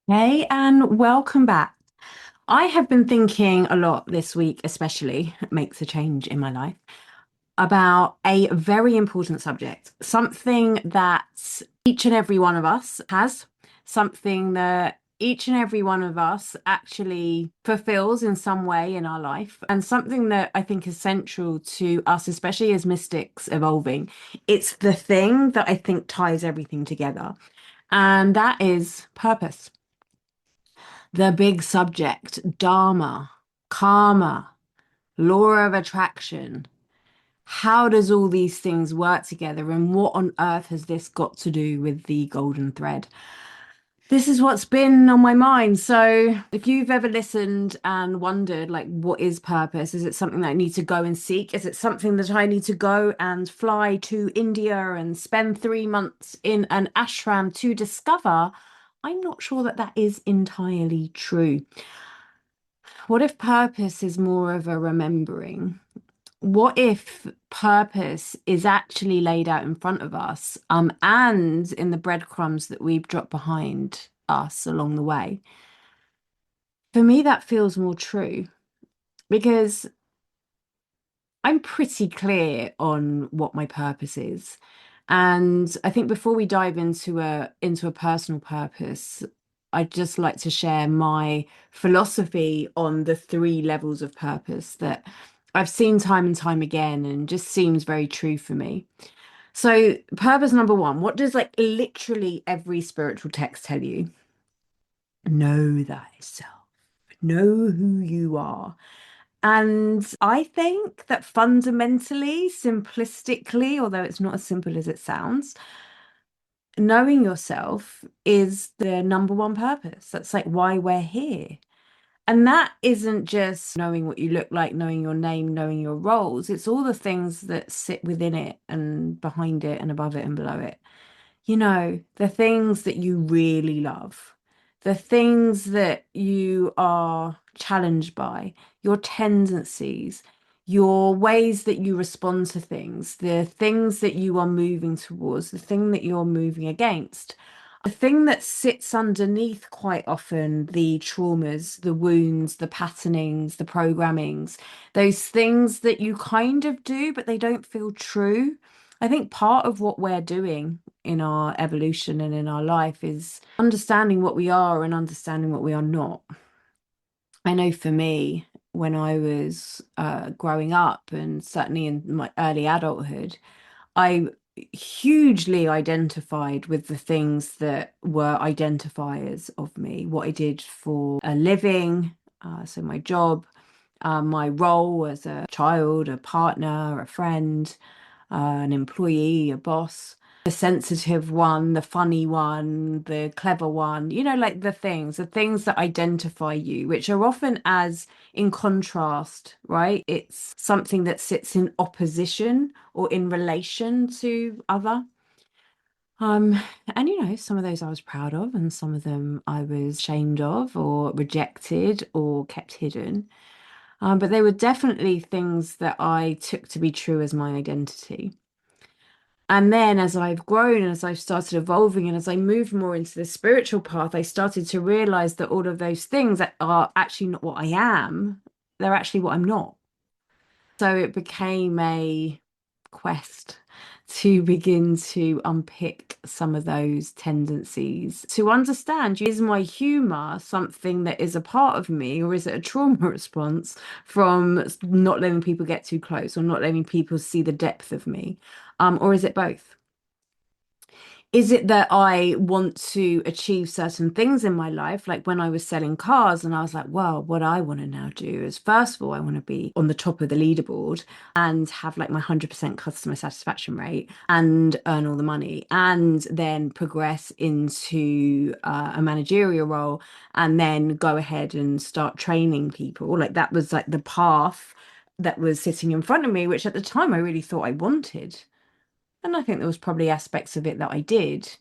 Hey, and welcome back. I have been thinking a lot this week, especially, it makes a change in my life, about a very important subject, something that each and every one of us has, something that each and every one of us actually fulfills in some way in our life, and something that I think is central to us, especially as mystics evolving. It's the thing that I think ties everything together, and that is purpose. The big subject, Dharma, karma, law of attraction. How does all these things work together, and what on earth has this got to do with the golden thread? This is what's been on my mind. So, if you've ever listened and wondered, like, what is purpose? Is it something that I need to go and seek? Is it something that I need to go and fly to India and spend 3 months in an ashram to discover? I'm not sure that that is entirely true. What if purpose is more of a remembering? What if purpose is actually laid out in front of us, and in the breadcrumbs that we've dropped behind us along the way? For me, that feels more true because I'm pretty clear on what my purpose is. And I think before we dive into a personal purpose, I'd just like to share my philosophy on the three levels of purpose that I've seen time and time again and just seems very true for me. So, purpose number one, what does like literally every spiritual text tell you? Know thyself, know who you are. And I think that fundamentally, simplistically, although it's not as simple as it sounds, knowing yourself is the number one purpose. That's like why we're here. And that isn't just knowing what you look like, knowing your name, knowing your roles. It's all the things that sit within it and behind it and above it and below it. The things that you really love, the things that you are challenged by, your tendencies, your ways that you respond to things, the things that you are moving towards, the thing that you're moving against. The thing that sits underneath quite often, the traumas, the wounds, the patternings, the programmings, those things that you kind of do, but they don't feel true. I think part of what we're doing in our evolution and in our life is understanding what we are and understanding what we are not. I know for me, when I was growing up and certainly in my early adulthood, I hugely identified with the things that were identifiers of me, what I did for a living, so my job, my role as a child, a partner, a friend, an employee, a boss, the sensitive one, the funny one, the clever one, like the things that identify you, which are often as in contrast, right? It's something that sits in opposition or in relation to other. Um, and some of those I was proud of, and some of them I was ashamed of, or rejected, or kept hidden. But they were definitely things that I took to be true as my identity. And then as I've grown and as I've started evolving and as I moved more into the spiritual path, I started to realize that all of those things that are actually not what I am, they're actually what I'm not. So it became a quest to begin to unpick some of those tendencies, to understand, is my humor something that is a part of me, or is it a trauma response from not letting people get too close or not letting people see the depth of me? Or is it both? Is it that I want to achieve certain things in my life? Like when I was selling cars, and I was like, well, what I want to now do is, first of all, I want to be on the top of the leaderboard and have like my 100% customer satisfaction rate and earn all the money, and then progress into a managerial role, and then go ahead and start training people. Like that was like the path that was sitting in front of me, which at the time I really thought I wanted. And I think there was probably aspects of it that I did.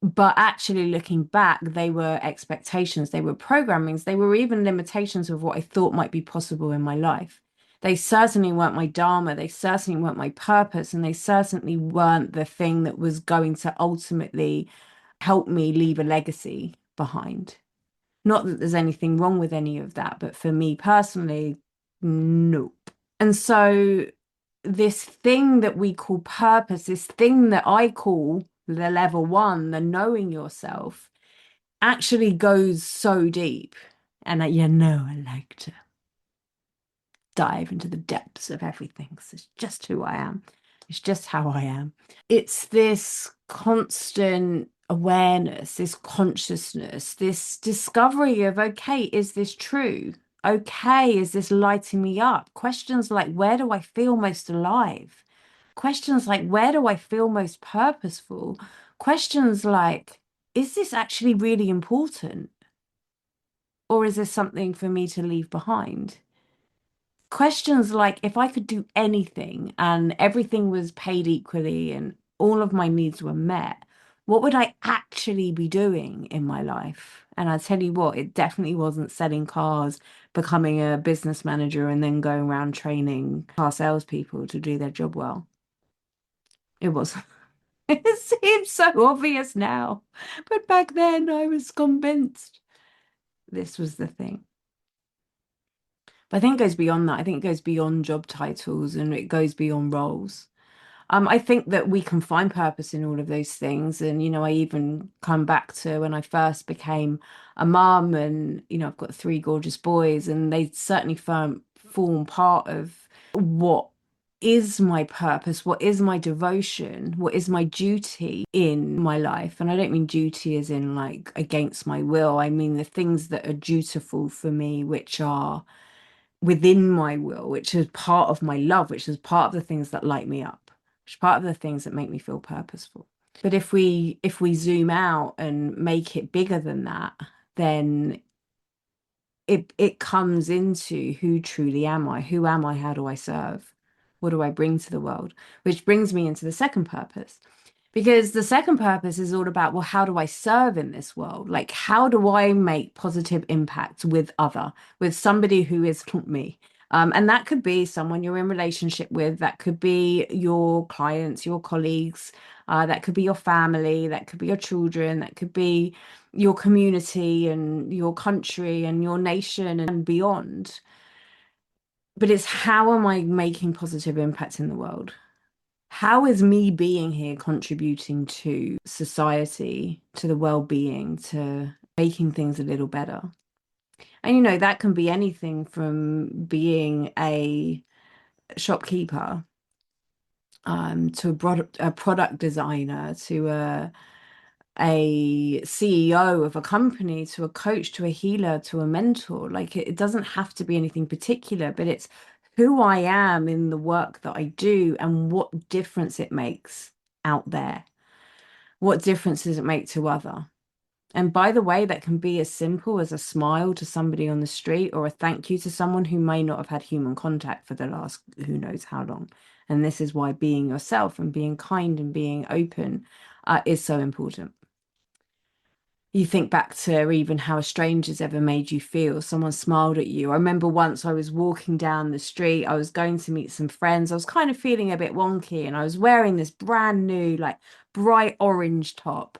But actually looking back, they were expectations, they were programmings, they were even limitations of what I thought might be possible in my life. They certainly weren't my dharma, they certainly weren't my purpose, and they certainly weren't the thing that was going to ultimately help me leave a legacy. behind. Not that there's anything wrong with any of that, but for me personally, nope. And so this thing that we call purpose, this thing that I call the level one, the knowing yourself, actually goes so deep. And I like to dive into the depths of everything. 'Cause it's just who I am. It's just how I am. It's this constant awareness, this consciousness, this discovery of, okay, is this true? Okay, is this lighting me up? Questions like, where do I feel most alive? Questions like, where do I feel most purposeful? Questions like, is this actually really important? Or is this something for me to leave behind? Questions like, if I could do anything and everything was paid equally and all of my needs were met, what would I actually be doing in my life? And I tell you what, it definitely wasn't selling cars, becoming a business manager, and then going around training car salespeople to do their job well. It was. It seems so obvious now, but back then I was convinced this was the thing. But I think it goes beyond that. I think it goes beyond job titles and it goes beyond roles. I think that we can find purpose in all of those things. And, I even come back to when I first became a mum and, I've got three gorgeous boys and they certainly form part of what is my purpose, what is my devotion, what is my duty in my life. And I don't mean duty as in like against my will. I mean the things that are dutiful for me, which are within my will, which is part of my love, which is part of the things that light me up, which is part of the things that make me feel purposeful. But if we zoom out and make it bigger than that, then it comes into who truly am I? Who am I? How do I serve? What do I bring to the world? Which brings me into the second purpose. Because the second purpose is all about, well, how do I serve in this world? Like, how do I make positive impact with somebody who is not me? And that could be someone you're in relationship with, that could be your clients, your colleagues, that could be your family, that could be your children, that could be your community and your country and your nation and beyond. But it's how am I making positive impact in the world? How is me being here contributing to society, to the well-being, to making things a little better? And that can be anything from being a shopkeeper, to a product designer, to a CEO of a company, to a coach, to a healer, to a mentor. Like it doesn't have to be anything particular, but it's who I am in the work that I do and what difference it makes out there. What difference does it make to other? And by the way, that can be as simple as a smile to somebody on the street or a thank you to someone who may not have had human contact for the last who knows how long. And this is why being yourself and being kind and being open is so important. You think back to even how a stranger's ever made you feel. Someone smiled at you. I remember once I was walking down the street, I was going to meet some friends. I was kind of feeling a bit wonky and I was wearing this brand new, like bright orange top.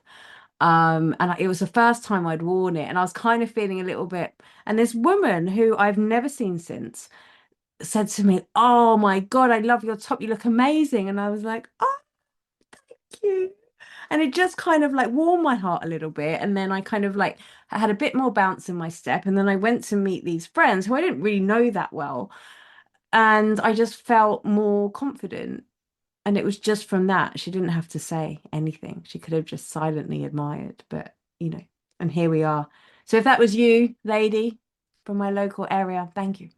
It was the first time I'd worn it, and I was kind of feeling a little bit. And this woman who I've never seen since said to me, "Oh my God, I love your top. You look amazing." And I was like, "Oh, thank you." And it just kind of like warmed my heart a little bit. And then I kind of like I had a bit more bounce in my step. And then I went to meet these friends who I didn't really know that well. And I just felt more confident. And it was just from that. She didn't have to say anything. She could have just silently admired. But, and here we are. So if that was you, lady, from my local area, thank you.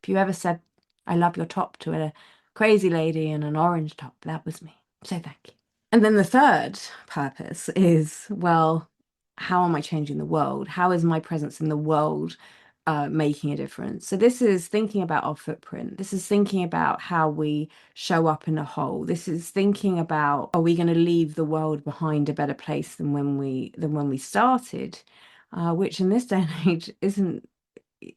If you ever said, I love your top to a crazy lady in an orange top, that was me. So thank you. And then the third purpose is, well, how am I changing the world? How is my presence in the world making a difference? So this is thinking about our footprint. This is thinking about how we show up in a whole. This is thinking about, are we going to leave the world behind a better place than when we started? Which in this day and age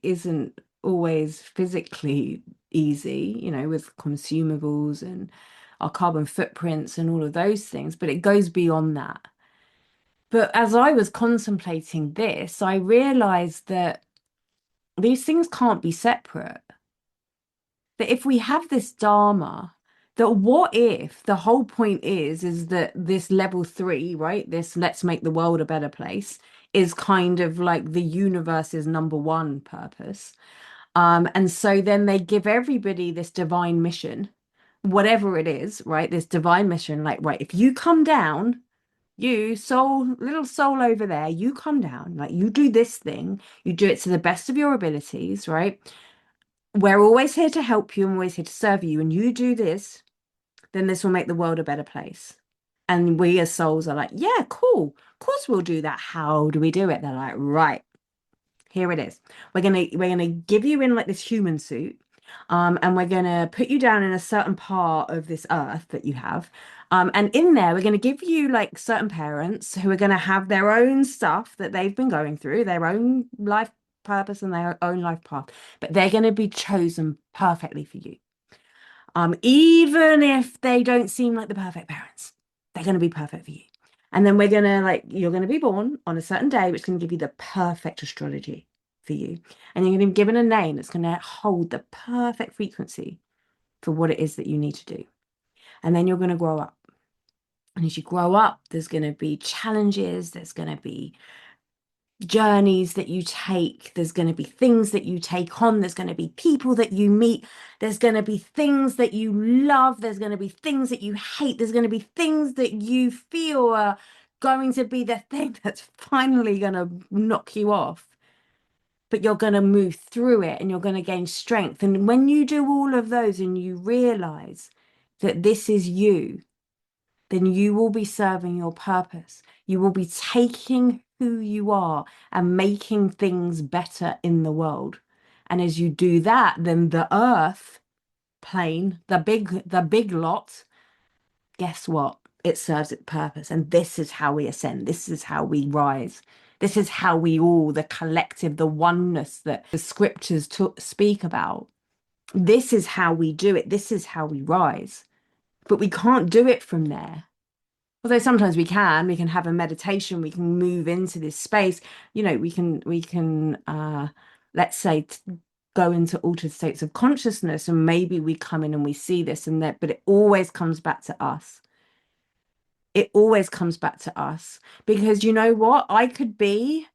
isn't always physically easy, with consumables and our carbon footprints and all of those things, but it goes beyond that. But as I was contemplating this, I realized that these things can't be separate. That if we have this Dharma, that what if the whole point is that this level three, right? This let's make the world a better place is kind of like the universe's number one purpose. And so then they give everybody this divine mission, whatever it is, right? This divine mission, like, right, if you come down, you soul, little soul over there, you come down, like you do this thing, you do it to the best of your abilities, right? We're always here to help you and always here to serve you, and you do this, then this will make the world a better place. And we as souls are like, yeah, cool. Of course we'll do that. How do we do it? They're like, right, here it is. We're gonna give you in like this human suit, and we're gonna put you down in a certain part of this earth that you have. And in there, we're gonna give you like certain parents who are gonna have their own stuff that they've been going through, their own life purpose and their own life path, but they're gonna be chosen perfectly for you. Even if they don't seem like the perfect parents, they're gonna be perfect for you. And then we're gonna like you're gonna be born on a certain day, which is gonna give you the perfect astrology for you. And you're gonna be given a name that's gonna hold the perfect frequency for what it is that you need to do. And then you're gonna grow up. And as you grow up, there's gonna be challenges, there's gonna be journeys that you take, there's going to be things that you take on, there's going to be people that you meet, there's going to be things that you love, there's going to be things that you hate, there's going to be things that you feel are going to be the thing that's finally going to knock you off. But you're going to move through it and you're going to gain strength. And when you do all of those and you realize that this is you, then you will be serving your purpose. You will be taking who you are and making things better in the world. And as you do that, then the earth plane, the big lot, guess what? It serves its purpose. And this is how we ascend. This is how we rise. This is how we all, the collective, the oneness that the scriptures speak about. This is how we do it. This is how we rise. But we can't do it from there. Although sometimes we can have a meditation, we can move into this space, we can let's say go into altered states of consciousness, and maybe we come in and we see this and that, but it always comes back to us. It always comes back to us because you know what? I could be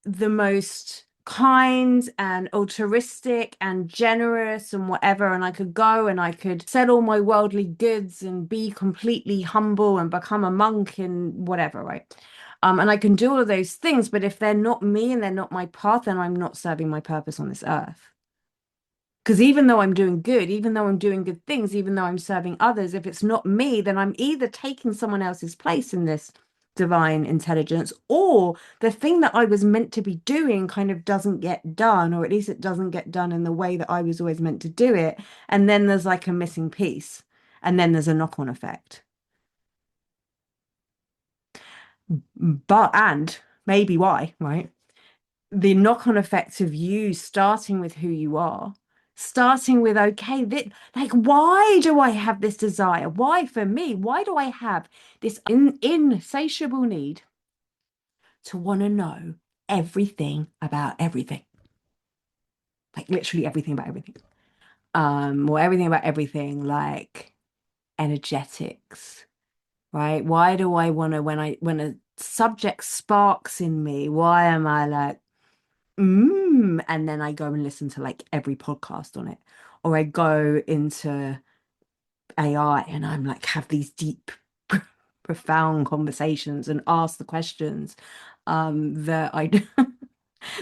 the most kind and altruistic and generous and whatever, and I could go and I could sell all my worldly goods and be completely humble and become a monk and whatever, right? And I can do all of those things, but if they're not me and they're not my path, then I'm not serving my purpose on this earth. Because even though I'm doing good, even though I'm doing good things, even though I'm serving others, if it's not me, then I'm either taking someone else's place in this divine intelligence, or the thing that I was meant to be doing kind of doesn't get done, or at least it doesn't get done in the way that I was always meant to do it. And then there's like a missing piece, and then there's a knock-on effect. And maybe why, right? The knock-on effect of you starting with who you are, starting with, okay, like, why do I have this desire? Why for me? Why do I have this insatiable need to want to know everything about everything? Like literally everything about everything. Or everything about everything, like energetics, right? Why do I want to, when a subject sparks in me, why am I like, and then I go and listen to like every podcast on it, or I go into AI and I'm like have these deep, profound conversations and ask the questions that I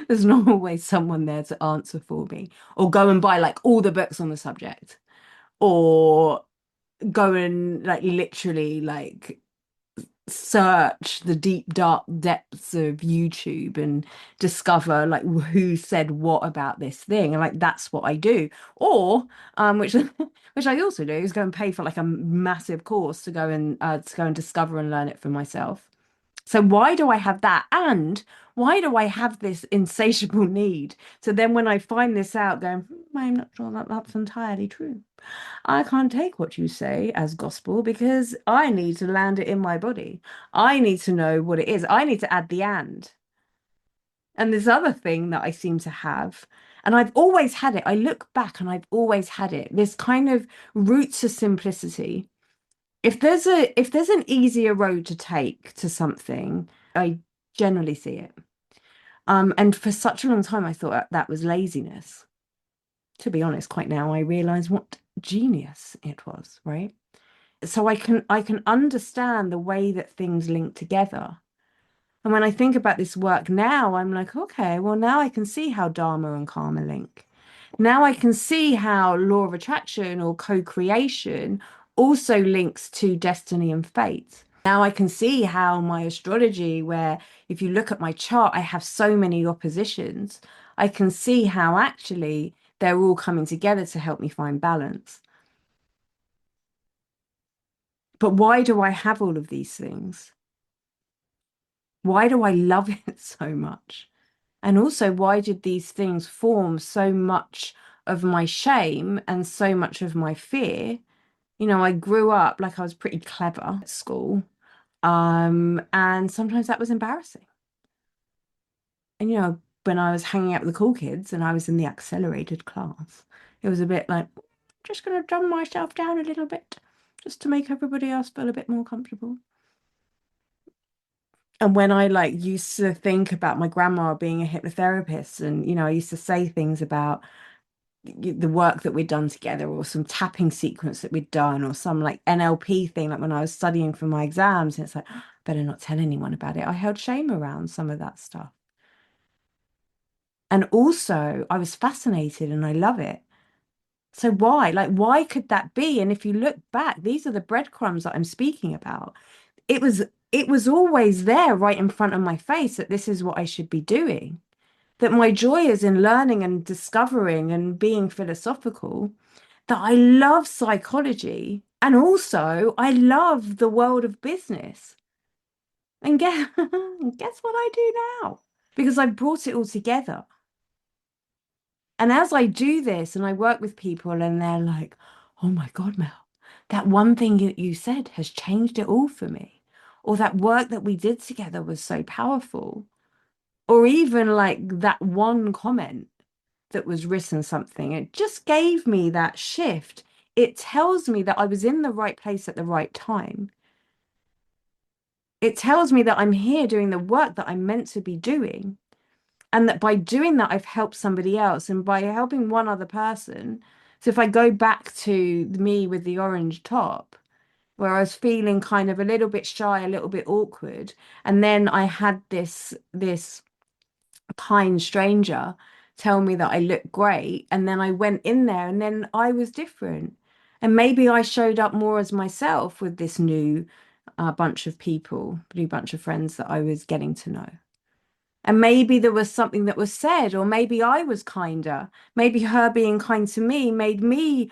there's not always someone there to answer for me, or go and buy like all the books on the subject, or go and like literally like search the deep dark depths of YouTube and discover like who said what about this thing, and like that's what I do. Or which which I also do is go and pay for like a massive course to go and discover and learn it for myself. So why do I have that? And why do I have this insatiable need? So then when I find this out, going, I'm not sure that that's entirely true. I can't take what you say as gospel because I need to land it in my body. I need to know what it is. I need to add the and. And this other thing that I seem to have, and I've always had it. I look back and I've always had it. This kind of route to simplicity. If there's an easier road to take to something, I generally see it. And for such a long time, I thought that was laziness. To be honest, quite now, I realize what genius it was, right? So I can understand the way that things link together. And when I think about this work now, I'm like, okay, well, now I can see how Dharma and karma link. Now I can see how law of attraction or co-creation also links to destiny and fate. Now I can see how my astrology, where if you look at my chart, I have so many oppositions. I can see how actually they're all coming together to help me find balance. But why do I have all of these things? Why do I love it so much? And also, why did these things form so much of my shame and so much of my fear? I grew up like I was pretty clever at school. And sometimes that was embarrassing. And when I was hanging out with the cool kids and I was in the accelerated class, it was a bit like, just gonna dumb myself down a little bit just to make everybody else feel a bit more comfortable. And when I like used to think about my grandma being a hypnotherapist, and I used to say things about the work that we'd done together, or some tapping sequence that we'd done, or some like NLP thing, like when I was studying for my exams, and it's like, better not tell anyone about it. I held shame around some of that stuff. And also, I was fascinated and I love it. So why? Like, why could that be? And if you look back, these are the breadcrumbs that I'm speaking about. It was it was always there right in front of my face that this is what I should be doing. That my joy is in learning and discovering and being philosophical, that I love psychology and also I love the world of business. And guess what I do now? Because I brought it all together. And as I do this and I work with people and they're like, oh my God, Mel, that one thing you said has changed it all for me. Or that work that we did together was so powerful. Or even like that one comment that was written something, it just gave me that shift. It tells me that I was in the right place at the right time. It tells me that I'm here doing the work that I'm meant to be doing. And that by doing that, I've helped somebody else. And by helping one other person, so if I go back to me with the orange top, where I was feeling kind of a little bit shy, a little bit awkward, and then I had this kind stranger tell me that I looked great, and then I went in there, and then I was different. And maybe I showed up more as myself with this new bunch of people, new bunch of friends that I was getting to know. And maybe there was something that was said, or maybe I was kinder. Maybe her being kind to me made me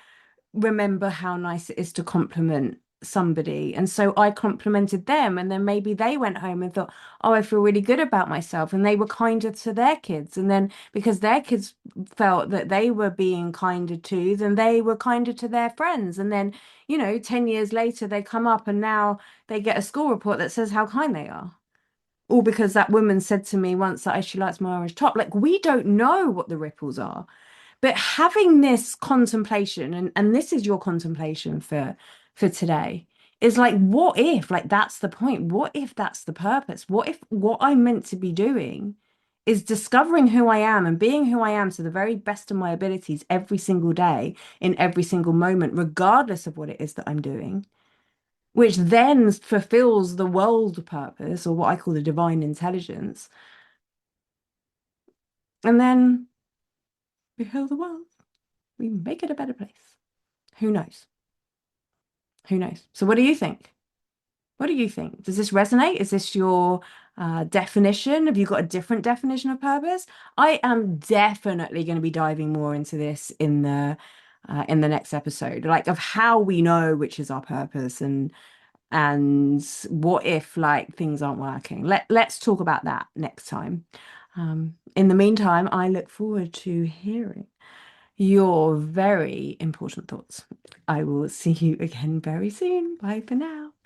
remember how nice it is to compliment somebody. And so I complimented them. And then maybe they went home and thought, oh, I feel really good about myself. And they were kinder to their kids. And then because their kids felt that they were being kinder to, then they were kinder to their friends. And then, 10 years later, they come up and now they get a school report that says how kind they are. All because that woman said to me once that she likes my orange top. Like, we don't know what the ripples are. But having this contemplation, and this is your contemplation for today, is like, what if, like, that's the point? What if that's the purpose? What if what I'm meant to be doing is discovering who I am and being who I am to the very best of my abilities every single day, in every single moment, regardless of what it is that I'm doing, which then fulfills the world purpose, or what I call the divine intelligence. And then we heal the world. We make it a better place. Who knows? Who knows? So what do you think? What do you think? Does this resonate? Is this your definition? Have you got a different definition of purpose? I am definitely going to be diving more into this in the next episode, like of how we know which is our purpose, and and what if like things aren't working. Let's talk about that next time. In the meantime, I look forward to hearing your very important thoughts. I will see you again very soon. Bye for now.